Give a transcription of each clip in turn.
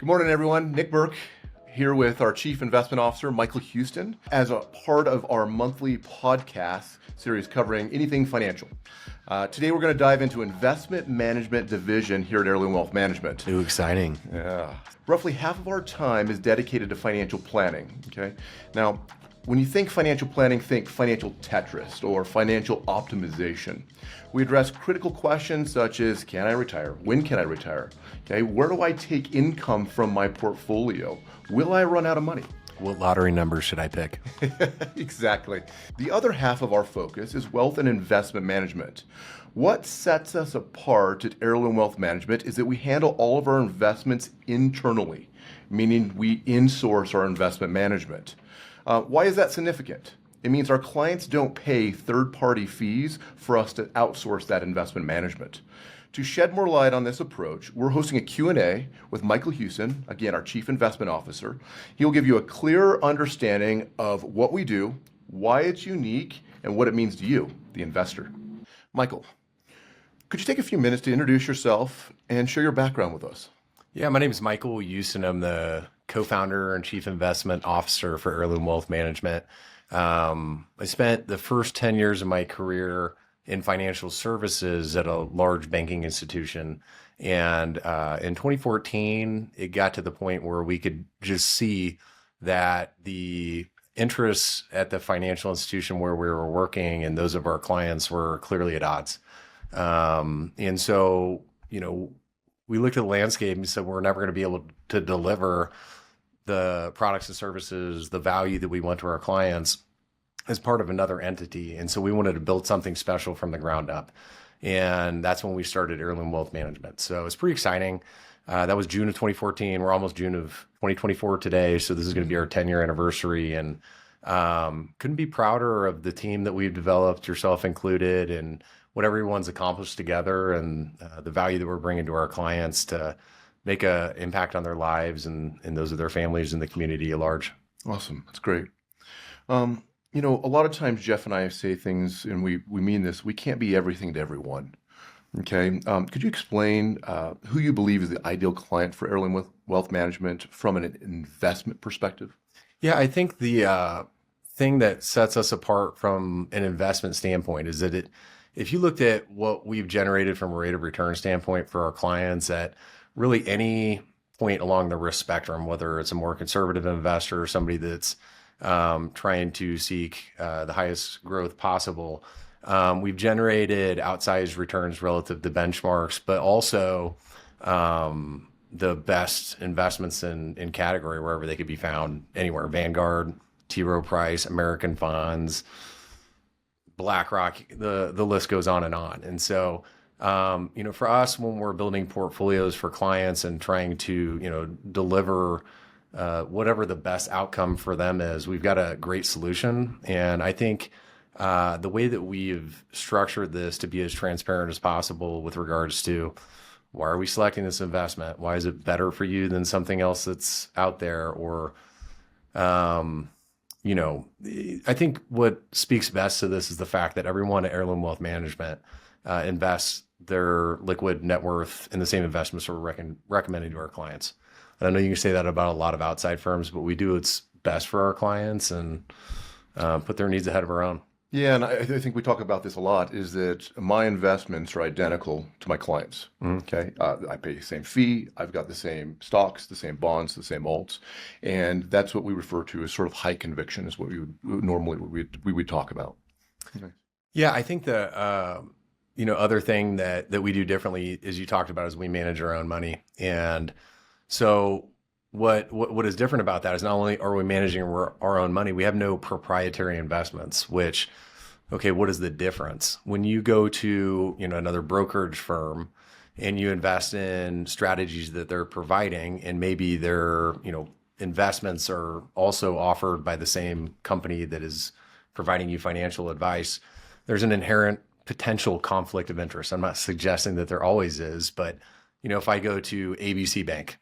Good morning, everyone. Nick Burke here with our Chief Investment Officer, Michael Euston, as a part of our monthly podcast series covering anything financial. Today, we're going to dive into investment management division here at Heirloom Wealth Management. Ooh, exciting. Yeah. Roughly half of our time is dedicated to financial planning, okay? Now, when you think financial planning, think financial Tetris or financial optimization. We address critical questions such as, can I retire? When can I retire? Okay, where do I take income from my portfolio? Will I run out of money? What lottery number should I pick? Exactly. The other half of our focus is wealth and investment management. What sets us apart at Heirloom Wealth Management is that we handle all of our investments internally, meaning we insource our investment management. Why is that significant? It means our clients don't pay third-party fees for us to outsource that investment management. To shed more light on this approach, we're hosting a Q&A with Michael Euston, again, our Chief Investment Officer. He'll give you a clear understanding of what we do, why it's unique, and what it means to you, the investor. Michael, could you take a few minutes to introduce yourself and share your background with us? Yeah, my name is Michael Euston. I'm the co-founder and Chief Investment Officer for Heirloom Wealth Management. I spent the first 10 years of my career in financial services at a large banking institution. And in 2014, it got to the point where we could just see that the interests at the financial institution where we were working and those of our clients were clearly at odds. And so, we looked at the landscape and said, we're never going to be able to deliver the products and services, the value that we want to our clients as part of another entity. And so we wanted to build something special from the ground up. And that's when we started Heirloom Wealth Management. So it's pretty exciting. That was June of 2014. We're almost June of 2024 today. So this is going to be our 10-year anniversary. And couldn't be prouder of the team that we've developed, yourself included, and what everyone's accomplished together and the value that we're bringing to our clients to make an impact on their lives and those of their families and the community at large. Awesome. That's great. A lot of times Jeff and I say things, and we mean this, we can't be everything to everyone. Okay. Could you explain who you believe is the ideal client for Heirloom Wealth Management from an investment perspective? Yeah, I think the thing that sets us apart from an investment standpoint is that if you looked at what we've generated from a rate of return standpoint for our clients at really any point along the risk spectrum, whether it's a more conservative investor or somebody that's trying to seek the highest growth possible, we've generated outsized returns relative to benchmarks, but also the best investments in category wherever they could be found anywhere. Vanguard, T. Rowe Price, American Funds, BlackRock, the list goes on and on. And so, for us, when we're building portfolios for clients and trying to, deliver whatever the best outcome for them is, we've got a great solution. And I think the way that we've structured this to be as transparent as possible with regards to why are we selecting this investment? Why is it better for you than something else that's out there? Or, I think what speaks best to this is the fact that everyone at Heirloom Wealth Management invests their liquid net worth in the same investments we're recommending to our clients. And I know you can say that about a lot of outside firms, but we do what's best for our clients and put their needs ahead of our own. Yeah, and I think we talk about this a lot, is that my investments are identical to my clients. Okay, I pay the same fee. I've got the same stocks, the same bonds, the same alts, and that's what we refer to as sort of high conviction, is what we would talk about. Okay. Yeah, I think the other thing that we do differently, as you talked about, is we manage our own money. And so what is different about that is not only are we managing our own money, we have no proprietary investments, which, okay, what is the difference? When you go to, another brokerage firm and you invest in strategies that they're providing, and maybe their, investments are also offered by the same company that is providing you financial advice, there's an inherent potential conflict of interest. I'm not suggesting that there always is, but, if I go to ABC Bank,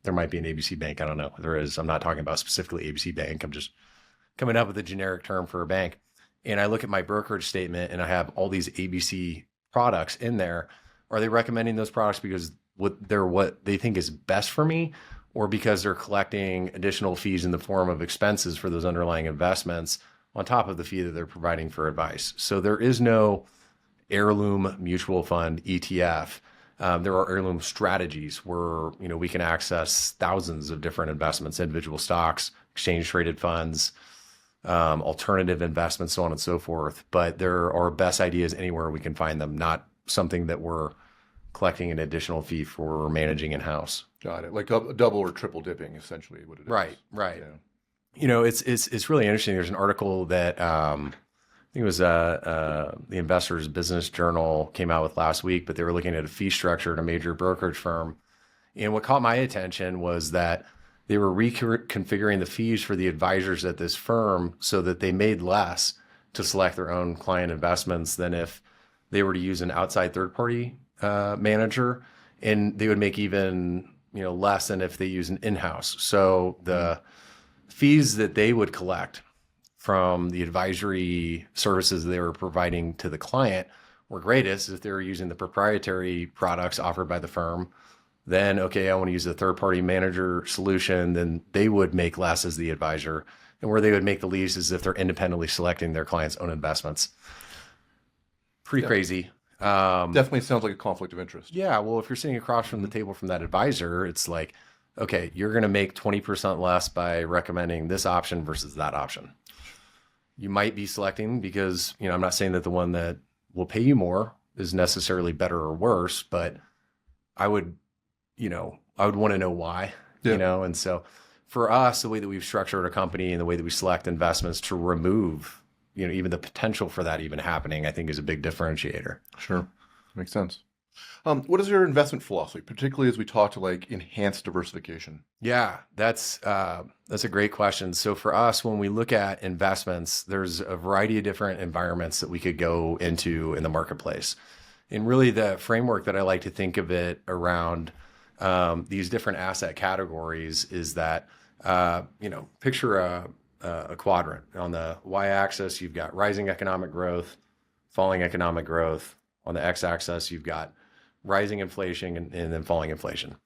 there might be an ABC Bank. I don't know if there is. I'm not talking about specifically ABC Bank. I'm just coming up with a generic term for a bank. And I look at my brokerage statement and I have all these ABC products in there. Are they recommending those products because what they think is best for me? or because they're collecting additional fees in the form of expenses for those underlying investments on top of the fee that they're providing for advice. So there is no Heirloom mutual fund ETF. There are Heirloom strategies where we can access thousands of different investments, individual stocks, exchange traded funds, alternative investments, so on and so forth. But there are best ideas anywhere we can find them, not something that we're collecting an additional fee for managing in-house. Got it. Like a double or triple dipping, essentially, what it is. Right. Yeah. It's really interesting. There's an article that I think it was the Investors Business Journal came out with last week, but they were looking at a fee structure at a major brokerage firm. And what caught my attention was that they were reconfiguring the fees for the advisors at this firm so that they made less to select their own client investments than if they were to use an outside third-party manager, and they would make even less than if they use an in-house. So the fees that they would collect from the advisory services they were providing to the client were greatest if they were using the proprietary products offered by the firm. Then, okay, I want to use a third-party manager solution, then they would make less as the advisor. And where they would make the least is if they're independently selecting their client's own investments. Pretty crazy. Definitely sounds like a conflict of interest. Yeah, well, if you're sitting across from the table from that advisor, it's like, okay, you're going to make 20% less by recommending this option versus that option. You might be selecting because, I'm not saying that the one that will pay you more is necessarily better or worse, but I would want to know why, and so for us, the way that we've structured a company and the way that we select investments to remove, even the potential for that even happening, I think is a big differentiator. Sure. Makes sense. What is your investment philosophy, particularly as we talk to enhanced diversification? Yeah, that's a great question. So for us, when we look at investments, there's a variety of different environments that we could go into in the marketplace. And really the framework that I like to think of it around these different asset categories is that, picture a quadrant. On the y-axis, you've got rising economic growth, falling economic growth. On the x-axis, you've got rising inflation and then falling inflation.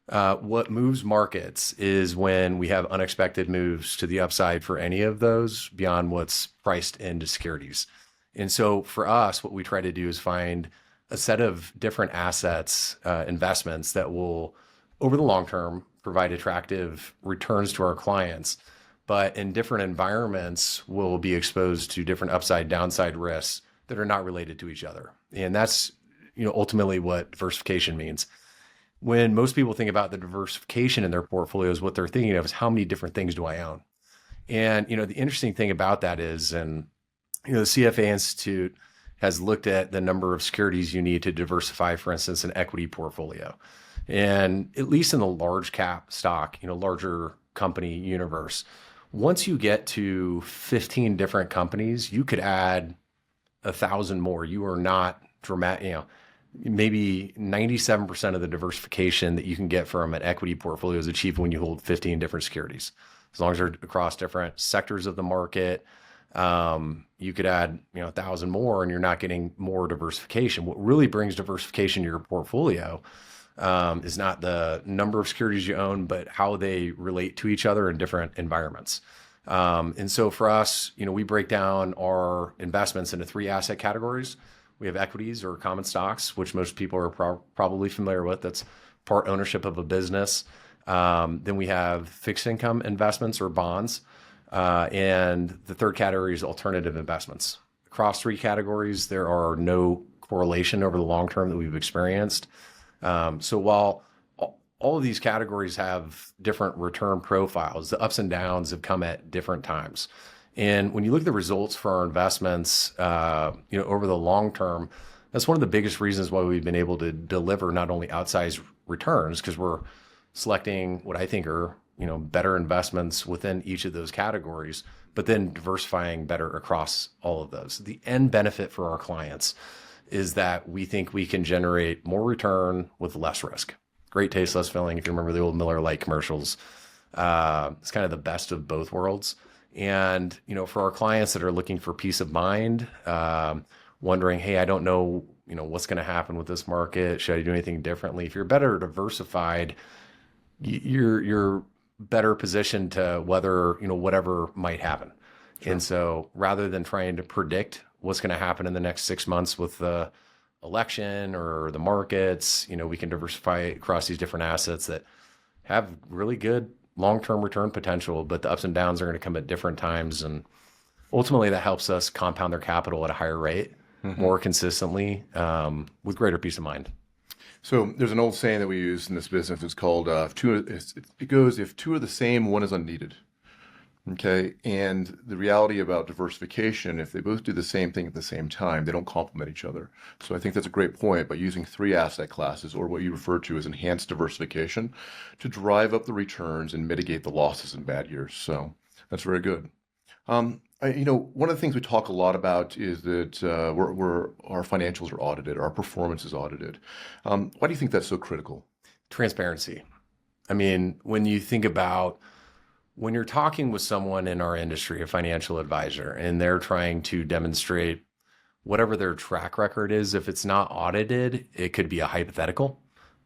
What moves markets is when we have unexpected moves to the upside for any of those beyond what's priced into securities. And so for us, what we try to do is find a set of different assets, investments that will, over the long term, provide attractive returns to our clients, but in different environments will be exposed to different upside downside risks that are not related to each other. And that's, ultimately what diversification means. When most people think about the diversification in their portfolios, what they're thinking of is how many different things do I own? And, the interesting thing about that is, and, the CFA Institute has looked at the number of securities you need to diversify, for instance, an equity portfolio. And at least in the large cap stock, larger company universe, once you get to 15 different companies, you could add 1,000 more. You are not dramatic, maybe 97% of the diversification that you can get from an equity portfolio is achieved when you hold 15 different securities. As long as they're across different sectors of the market, you could add 1,000 more and you're not getting more diversification. What really brings diversification to your portfolio is not the number of securities you own, but how they relate to each other in different environments. And so for us, we break down our investments into 3 asset categories. We have equities or common stocks, which most people are probably familiar with. That's part ownership of a business. Then we have fixed income investments or bonds. And the third category is alternative investments. Across 3 categories, there are no correlation over the long term that we've experienced. So while all of these categories have different return profiles, the ups and downs have come at different times. And when you look at the results for our investments, over the long term, that's one of the biggest reasons why we've been able to deliver not only outsized returns, because we're selecting what I think are, better investments within each of those categories, but then diversifying better across all of those. The end benefit for our clients is that we think we can generate more return with less risk. Great taste, less filling. If you remember the old Miller Lite commercials, it's kind of the best of both worlds. And, for our clients that are looking for peace of mind, wondering, hey, I don't know, what's going to happen with this market. Should I do anything differently? If you're better diversified, you're better positioned to weather, whatever might happen. Sure. And so rather than trying to predict what's going to happen in the next 6 months with the election or the markets, we can diversify across these different assets that have really good long-term return potential, but the ups and downs are going to come at different times. And ultimately that helps us compound their capital at a higher rate, more consistently, with greater peace of mind. So there's an old saying that we use in this business. It's called, if two are the same, one is unneeded. Okay. And the reality about diversification, if they both do the same thing at the same time, they don't complement each other. So I think that's a great point by using three asset classes, or what you refer to as enhanced diversification, to drive up the returns and mitigate the losses in bad years. So that's very good. One of the things we talk a lot about is that our financials are audited, our performance is audited. Why do you think that's so critical? Transparency. I mean, when you think about when you're talking with someone in our industry, a financial advisor, and they're trying to demonstrate whatever their track record is, if it's not audited, it could be a hypothetical.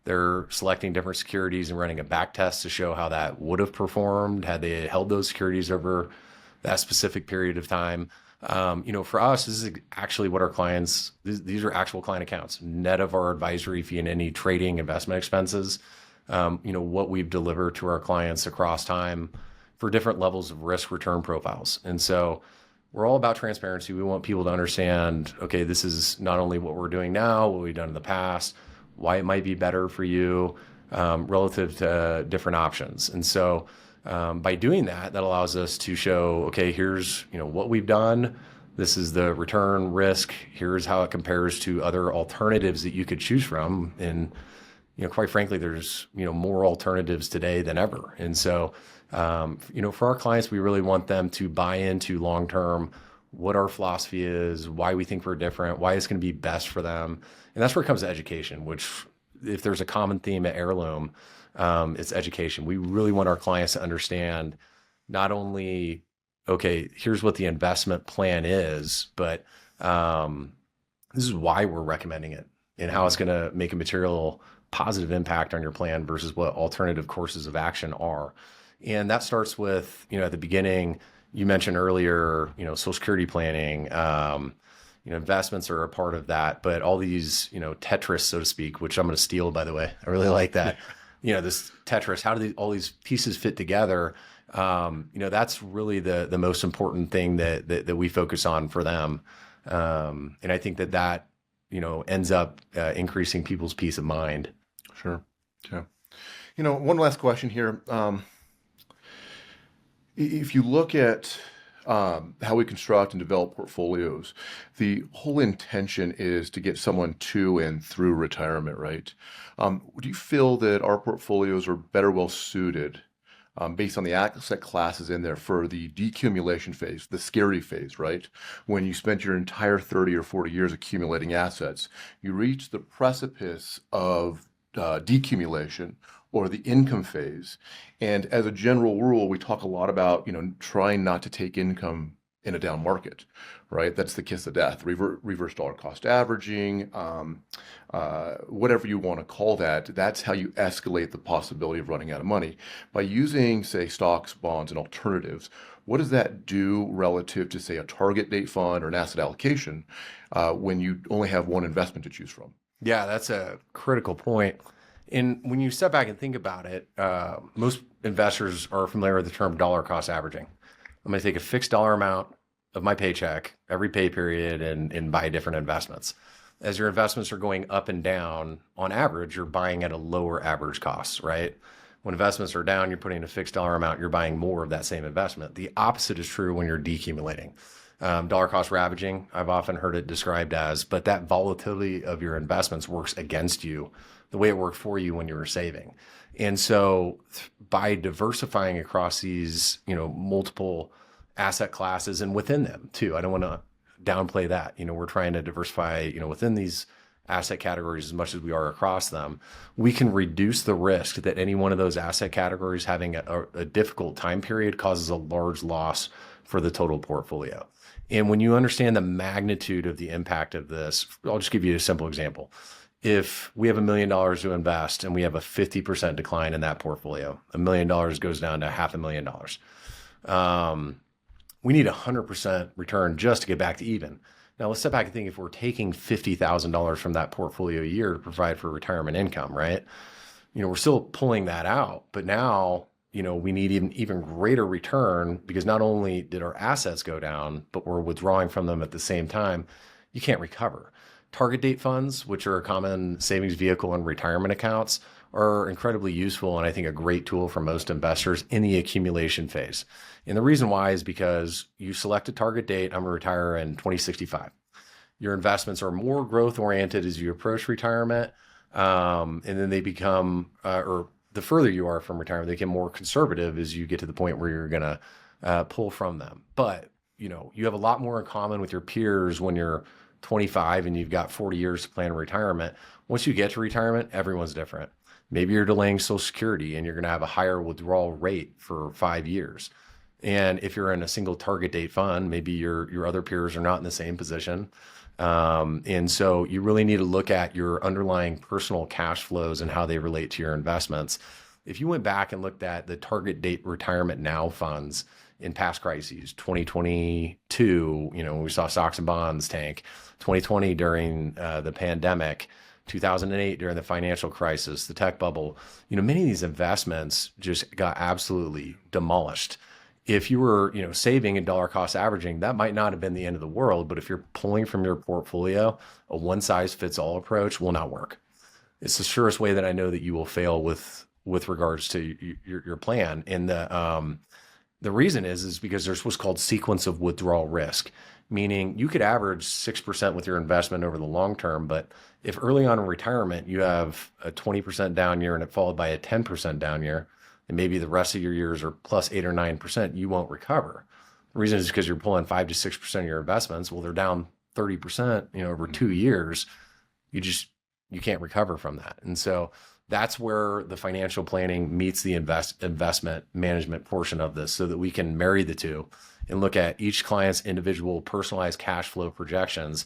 They're selecting different securities and running a back test to show how that would have performed had they held those securities over that specific period of time. For us, this is actually what our clients, these are actual client accounts, net of our advisory fee and any trading investment expenses, what we've delivered to our clients across time for different levels of risk return profiles. And so we're all about transparency. We want people to understand, okay, this is not only what we're doing now, what we've done in the past, why it might be better for you relative to different options. And so by doing that allows us to show, okay, here's what we've done. This is the return risk. Here's how it compares to other alternatives that you could choose from. And quite frankly, there's more alternatives today than ever. And so for our clients, we really want them to buy into long term what our philosophy is, why we think we're different, why it's going to be best for them. And that's where it comes to education, which if there's a common theme at Heirloom, it's education. We really want our clients to understand not only, okay, here's what the investment plan is, but this is why we're recommending it and how it's going to make a material positive impact on your plan versus what alternative courses of action are. And that starts with, at the beginning, you mentioned earlier, Social Security planning, investments are a part of that, but all these, Tetris, so to speak, which I'm going to steal, by the way. I really like that. This Tetris, how do all these pieces fit together? That's really the most important thing that we focus on for them. And I think that ends up increasing people's peace of mind. Sure. Yeah. One last question here. If you look at how we construct and develop portfolios, the whole intention is to get someone to and through retirement, right? Do you feel that our portfolios are better well suited based on the asset classes in there for the decumulation phase, the scary phase, right? When you spent your entire 30 or 40 years accumulating assets, you reach the precipice of decumulation or the income phase. And as a general rule, we talk a lot about, trying not to take income in a down market, right? That's the kiss of death, reverse dollar cost averaging, whatever you want to call that. That's how you escalate the possibility of running out of money. By using, say, stocks, bonds, and alternatives, what does that do relative to, say, a target date fund or an asset allocation when you only have one investment to choose from? Yeah, that's a critical point. And when you step back and think about it, most investors are familiar with the term dollar cost averaging. I'm going to take a fixed dollar amount of my paycheck every pay period and buy different investments. As your investments are going up and down, on average, you're buying at a lower average cost, right? When investments are down, you're putting a fixed dollar amount, you're buying more of that same investment. The opposite is true when you're decumulating. Dollar cost averaging, I've often heard it described as, but that volatility of your investments works against you the way it worked for you when you were saving. And so by diversifying across these, multiple asset classes and within them too, I don't want to downplay that. We're trying to diversify, within these asset categories as much as we are across them. We can reduce the risk that any one of those asset categories having a difficult time period causes a large loss for the total portfolio. And when you understand the magnitude of the impact of this, I'll just give you a simple example. if we have $1 million to invest and we have a 50% decline in that portfolio, $1 million goes down to $500,000. We need 100% return just to get back to even. Now let's step back and think if we're taking $50,000 from that portfolio a year to provide for retirement income, right? We're still pulling that out, but now, we need even greater return because not only did our assets go down, but we're withdrawing from them at the same time. You can't recover. Target date funds, which are a common savings vehicle and retirement accounts, are incredibly useful and I think a great tool for most investors in the accumulation phase. And the reason why is because you select a target date, I'm going to retire in 2065. Your investments are more growth oriented as you approach retirement. And then they become, or the further you are from retirement, they get more conservative as you get to the point where you're going to pull from them. But, you have a lot more in common with your peers when you're 25 and you've got 40 years to plan retirement. Once you get to retirement, everyone's different. Maybe you're delaying Social Security and you're going to have a higher withdrawal rate for 5 years. And if you're in a single target date fund, maybe your other peers are not in the same position. And so you really need to look at your underlying personal cash flows and how they relate to your investments. If you went back and looked at the target date retirement now funds in past crises, 2022, we saw stocks and bonds tank, 2020 during the pandemic, 2008 during the financial crisis, the tech bubble, many of these investments just got absolutely demolished. If you were, saving and dollar cost averaging, that might not have been the end of the world. But if you're pulling from your portfolio, a one size fits all approach will not work. It's the surest way that I know that you will fail with regards to your plan. And the reason is because there's what's called sequence of withdrawal risk, meaning you could average 6% with your investment over the long term. But if early on in retirement, you have a 20% down year and it followed by a 10% down year, and maybe the rest of your years are plus 8 or 9%, you won't recover. The reason is because you're pulling 5 to 6% of your investments. Well, they're down 30%, over 2 years. You can't recover from that. And so that's where the financial planning meets the investment management portion of this, so that we can marry the two and look at each client's individual personalized cash flow projections,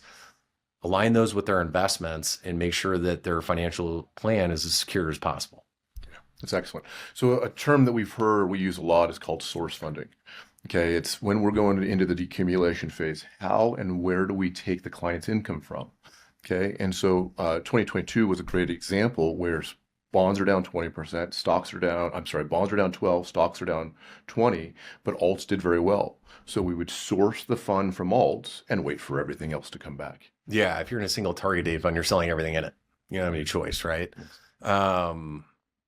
align those with their investments, and make sure that their financial plan is as secure as possible. That's excellent. So a term that we use a lot is called source funding. Okay, it's when we're going into the decumulation phase, how and where do we take the client's income from? Okay, and so 2022 was a great example where bonds are down 20%, bonds are down 12, stocks are down 20, but alts did very well. So we would source the fund from alts and wait for everything else to come back. Yeah, if you're in a single target date fund, you're selling everything in it. You don't have any choice, right?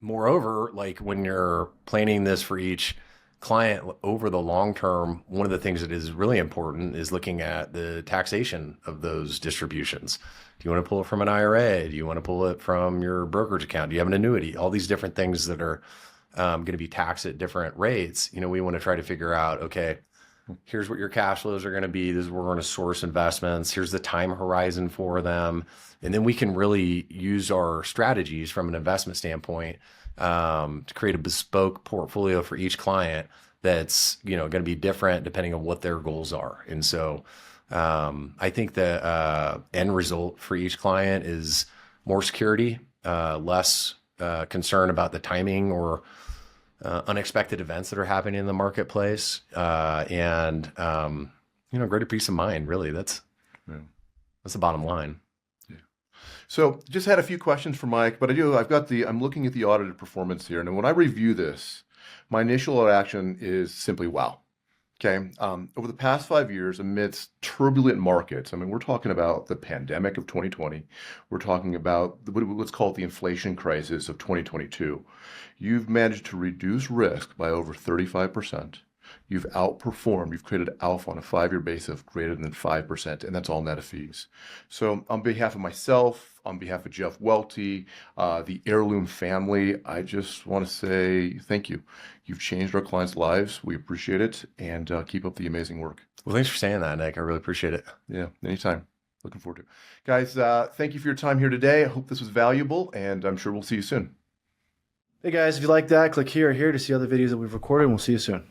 Moreover, like when you're planning this for each client over the long term, one of the things that is really important is looking at the taxation of those distributions. Do you want to pull it from an IRA? Do you want to pull it from your brokerage account? Do you have an annuity? All these different things that are going to be taxed at different rates. We want to try to figure out, okay, here's what your cash flows are going to be. This is where we're going to source investments. Here's the time horizon for them. And then we can really use our strategies from an investment standpoint to create a bespoke portfolio for each client that's going to be different depending on what their goals are. And so I think the end result for each client is more security, less concern about the timing or unexpected events that are happening in the marketplace, and greater peace of mind. Really, that's the bottom line. So just had a few questions for Mike, but I'm looking at the audited performance here. And when I review this, my initial reaction is simply, wow. Okay. Over the past 5 years, amidst turbulent markets, we're talking about the pandemic of 2020. We're talking about let's call it the inflation crisis of 2022. You've managed to reduce risk by over 35%. You've outperformed, you've created alpha on a 5-year basis of greater than 5%, and that's all net of fees. So on behalf of myself, on behalf of Jeff Welty, the Heirloom family, I just want to say thank you. You've changed our clients' lives. We appreciate it, and keep up the amazing work. Well, thanks for saying that, Nick. I really appreciate it. Yeah, anytime. Looking forward to it. Guys, thank you for your time here today. I hope this was valuable, and I'm sure we'll see you soon. Hey guys, if you like that, click here or here to see other videos that we've recorded, and we'll see you soon.